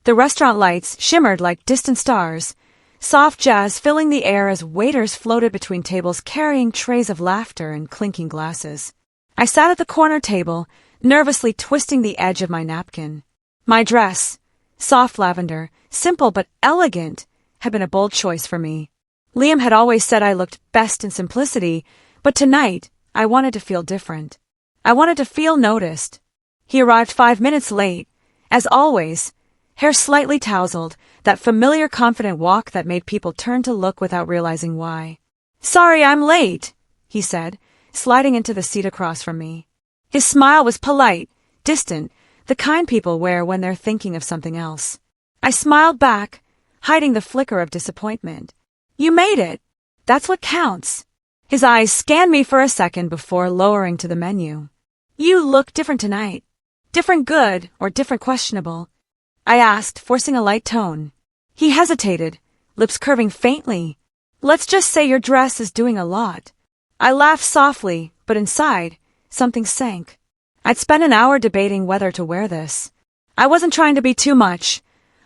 The restaurant lights shimmered like distant stars, soft jazz filling the air as waiters floated between tables carrying trays of laughter and clinking glasses. I sat at the corner table, nervously twisting the edge of my napkin. My dress, soft lavender, simple but elegant, had been a bold choice for me. Liam had always said I looked best in simplicity, but tonight I wanted to feel different. I wanted to feel noticed. He arrived 5 minutes late, as always, hair slightly tousled, that familiar confident walk that made people turn to look without realizing why. "Sorry I'm late," he said, sliding into the seat across from me. His smile was polite, distant, the kind people wear when they're thinking of something else. I smiled back, hiding the flicker of disappointment. "You made it. That's what counts." His eyes scanned me for a second before lowering to the menu. "You look different tonight. Different good or different questionable?" I asked, forcing a light tone. He hesitated, lips curving faintly. "Let's just say your dress is doing a lot." I laughed softly, but inside, something sank. I'd spent an hour debating whether to wear this. I wasn't trying to be too much.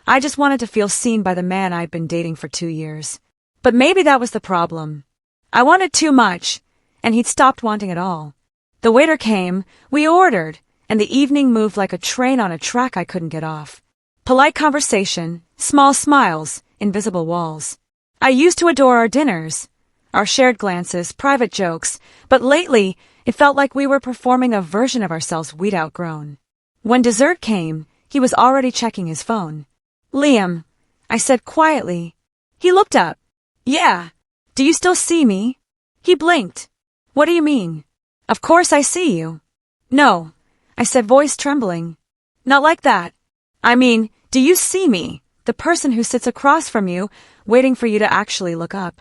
I just wanted to feel seen by the man I'd been dating for 2 years. But maybe that was the problem. I wanted too much, and he'd stopped wanting it all. The waiter came, we ordered, and the evening moved like a train on a track I couldn't get off. Polite conversation, small smiles, invisible walls. I used to adore our dinners, our shared glances, private jokes, but lately it felt like we were performing a version of ourselves we'd outgrown. When dessert came, he was already checking his phone. "Liam," I said quietly. He looked up. "Yeah. Do you still see me?" He blinked. "What do you mean?" "Of course I see you." "No," I said, voice trembling. "Not like that. I mean, do you see me, the person who sits across from you, waiting for you to actually look up?"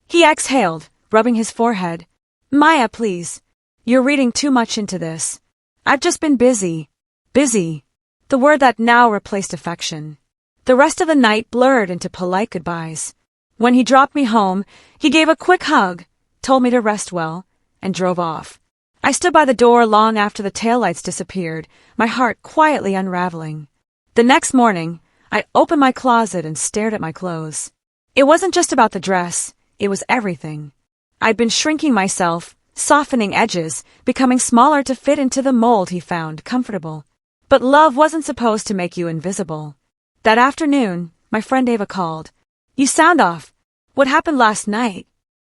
He exhaled, rubbing his forehead. "Maya, please. You're reading too much into this. I've just been busy." Busy. The word that now replaced affection. The rest of the night blurred into polite goodbyes. When he dropped me home, he gave a quick hug, told me to rest well, and drove off. I stood by the door long after the taillights disappeared, my heart quietly unraveling. The next morning, I opened my closet and stared at my clothes. It wasn't just about the dress, it was everything. I'd been shrinking myself, softening edges, becoming smaller to fit into the mold he found comfortable. But love wasn't supposed to make you invisible. That afternoon, my friend Ava called. "You sound off. What happened last night?"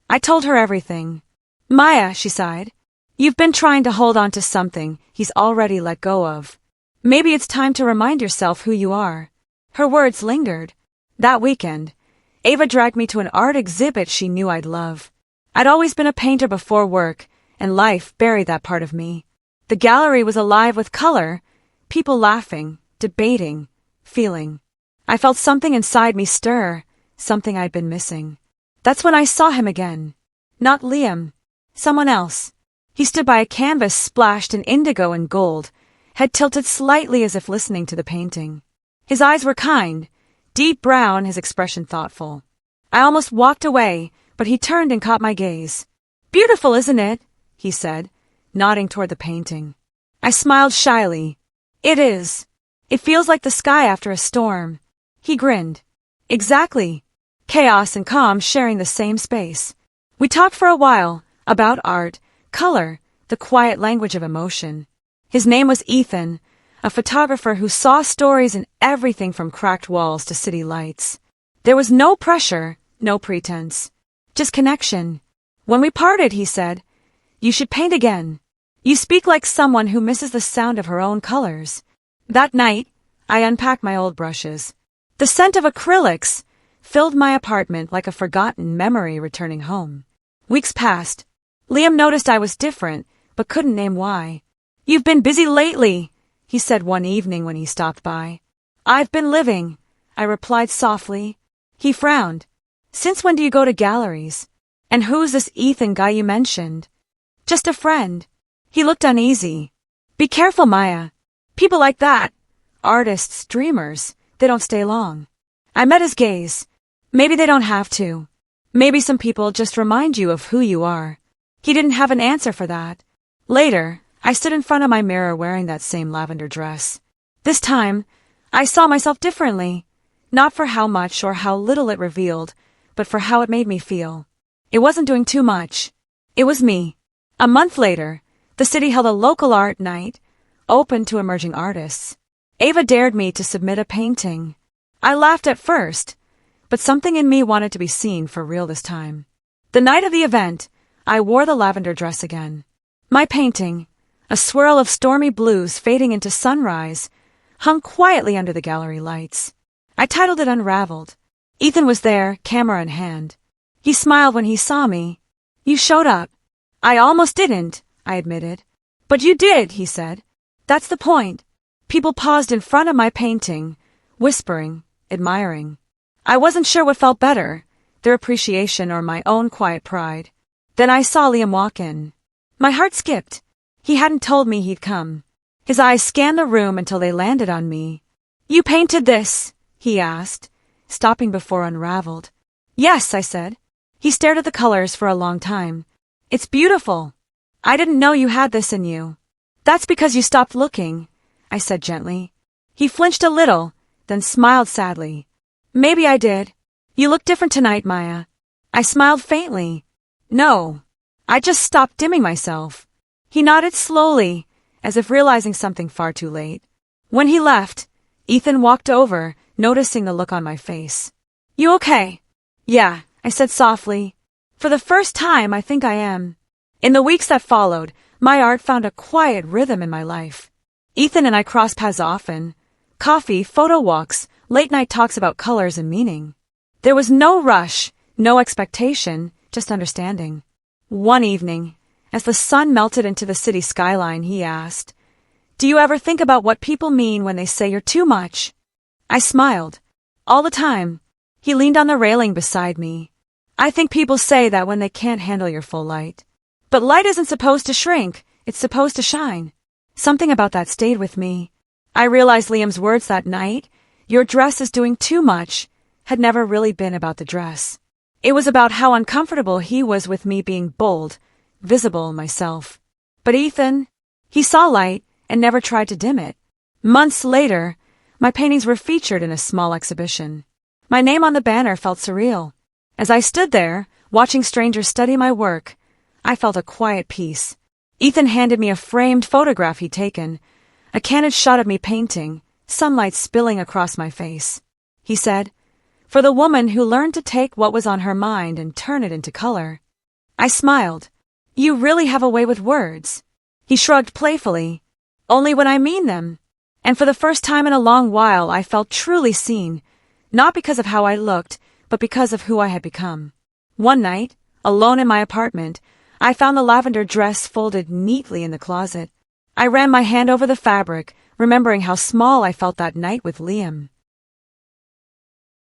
I told her everything. "Maya," she sighed. "You've been trying to hold on to something he's already let go of. Maybe it's time to remind yourself who you are." Her words lingered. That weekend, Ava dragged me to an art exhibit she knew I'd love. I'd always been a painter before work, and life buried that part of me. The gallery was alive with color, people laughing, debating, feeling. I felt something inside me stir, something I'd been missing. That's when I saw him again. Not Liam. Someone else. He stood by a canvas splashed in indigo and gold, head tilted slightly as if listening to the painting. His eyes were kind, deep brown, his expression thoughtful. I almost walked away, but he turned and caught my gaze. "Beautiful, isn't it?" he said, nodding toward the painting. I smiled shyly. "It is. It feels like the sky after a storm." He grinned. "Exactly. Chaos and calm sharing the same space." We talked for a while, about art, color, the quiet language of emotion. His name was Ethan, a photographer who saw stories in everything from cracked walls to city lights. There was no pressure, no pretense. Just connection. When we parted, he said, "You should paint again. You speak like someone who misses the sound of her own colors." That night, I unpacked my old brushes. The scent of acrylics filled my apartment like a forgotten memory returning home. Weeks passed. Liam noticed I was different, but couldn't name why. "You've been busy lately," he said one evening when he stopped by. "I've been living," I replied softly. He frowned. "Since when do you go to galleries? And who's this Ethan guy you mentioned?" "Just a friend." He looked uneasy. "Be careful, Maya. People like that, artists, dreamers, they don't stay long." I met his gaze. Maybe they don't have to. Maybe some people just remind you of who you are. He didn't have an answer for that. Later, I stood in front of my mirror wearing that same lavender dress. This time, I saw myself differently, not for how much or how little it revealed, but for how it made me feel. It wasn't doing too much. It was me. A month later, the city held a local art night, open to emerging artists. Ava dared me to submit a painting. I laughed at first, but something in me wanted to be seen for real this time. The night of the event, I wore the lavender dress again. My painting, a swirl of stormy blues fading into sunrise, hung quietly under the gallery lights. I titled it Unraveled. Ethan was there, camera in hand. He smiled when he saw me. You showed up. I almost didn't, I admitted. But you did, he said. That's the point. People paused in front of my painting, whispering, admiring. I wasn't sure what felt better, their appreciation or my own quiet pride. Then I saw Liam walk in. My heart skipped. He hadn't told me he'd come. His eyes scanned the room until they landed on me. You painted this? He asked, stopping before Unraveled. Yes, I said. He stared at the colors for a long time. It's beautiful. I didn't know you had this in you. That's because you stopped looking, I said gently. He flinched a little, then smiled sadly. Maybe I did. You look different tonight, Maya. I smiled faintly. No. I just stopped dimming myself. He nodded slowly, as if realizing something far too late. When he left, Ethan walked over, noticing the look on my face. You okay? Yeah, I said softly. For the first time, I think I am. In the weeks that followed, my art found a quiet rhythm in my life. Ethan and I crossed paths often. Coffee, photo walks, late-night talks about colors and meaning. There was no rush, no expectation, just understanding. One evening, as the sun melted into the city skyline, he asked, Do you ever think about what people mean when they say you're too much? I smiled. All the time. He leaned on the railing beside me. I think people say that when they can't handle your full light. But light isn't supposed to shrink, it's supposed to shine. Something about that stayed with me. I realized Liam's words that night, your dress is doing too much, had never really been about the dress. It was about how uncomfortable he was with me being bold, visible myself. But Ethan, he saw light and never tried to dim it. Months later, my paintings were featured in a small exhibition. My name on the banner felt surreal. As I stood there, watching strangers study my work, I felt a quiet peace. Ethan handed me a framed photograph he'd taken, a candid shot of me painting, sunlight spilling across my face. He said, For the woman who learned to take what was on her mind and turn it into color. I smiled. You really have a way with words. He shrugged playfully. Only when I mean them. And for the first time in a long while, I felt truly seen, not because of how I looked, but because of who I had become. One night, alone in my apartment, I found the lavender dress folded neatly in the closet. I ran my hand over the fabric, remembering how small I felt that night with Liam.